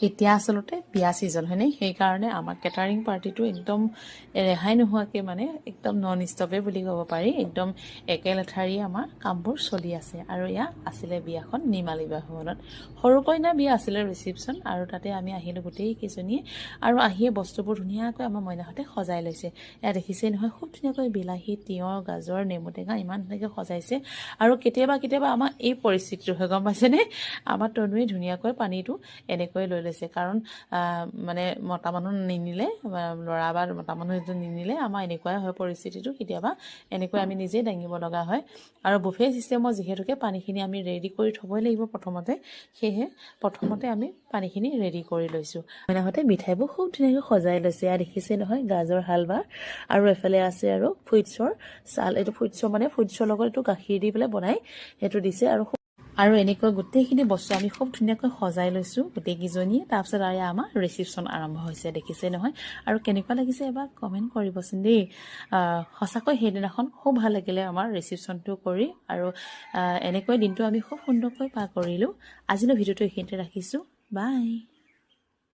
এতিয়া আচলতে বিয়া ছিজন হয়নে, সেইকাৰণে আমাৰ কেটাৰিং পাৰ্টিটো একদম ৰেহাই নোহোৱাকৈ মানে একদম নন ষ্টপে বুলি ক'ব পাৰি, একদম একেলেঠাৰি আমাৰ কামবোৰ চলি আছে। আৰু এয়া আছিলে বিয়াখন নিমালী বিবাহ ভৱনত, সৰু কইনাৰ বিয়া আছিলে ৰিচিপশ্যন, আৰু তাতে আমি আহিলোঁ গোটেইকেইজনীয়ে, আৰু আহিয়ে বস্তুবোৰ ধুনীয়াকৈ আমাৰ মইনাহঁতে সজাই লৈছে। এয়া দেখিছেই নহয়, খুব ধুনীয়াকৈ বিলাহী, তিয়ঁহ, গাজৰ, নেমু টেঙা ইমান ধুনীয়াকৈ সজাইছে। আৰু কেতিয়াবা আমাৰ এই পৰিস্থিতিটো হয় গম পাইছেনে, আমাৰ তনুৱে ধুনীয়াকৈ পানীটো এনেকৈ লৈ লৈছে, কাৰণ মানে মতা মানুহ নিনিলে, ল'ৰা বা মতা মানুহ এজন নিনিলে আমাৰ এনেকুৱাই হয় পৰিস্থিতিটো, কেতিয়াবা এনেকৈ আমি নিজেই দাঙিব লগা হয়। আৰু বুফে ছিষ্টেমৰ যিহেতুকে পানীখিনি আমি ৰেডি কৰি থ'বই লাগিব প্ৰথমতে, সেয়েহে প্ৰথমতে আমি পানীখিনি ৰেডি কৰি লৈছোঁ। মইনাহঁতে মিঠাইবোৰ খুব ধুনীয়াকৈ সজাই লৈছে, এয়া দেখিছে নহয় গাজৰ হালৱা, আৰু এফালে আছে আৰু ফ্ৰুইটছৰ চাল, এইটো ফ্ৰুইটছৰ মানে ফ্ৰুইটছৰ লগত এইটো গাখীৰ দি পেলাই বনাই সেইটো দিছে। আৰু এনেকৈ গোটেইখিনি বস্তু আমি খুব ধুনীয়াকৈ সজাই লৈছোঁ গোটেইকেইজনীয়ে। তাৰপিছত আৰু আমাৰ ৰিচিপশ্যন আৰম্ভ হৈছে, দেখিছে নহয়। আৰু কেনেকুৱা লাগিছে এবাৰ কমেণ্ট কৰিবচোন দেই। সঁচাকৈ সেইদিনাখন খুব ভাল লাগিলে আমাৰ ৰিচিপশ্যনটো কৰি, আৰু এনেকৈ দিনটো আমি খুব সুন্দৰকৈ পাৰ কৰিলোঁ। আজিলৈ ভিডিঅ'টো এইখিনিতে ৰাখিছোঁ, বাই।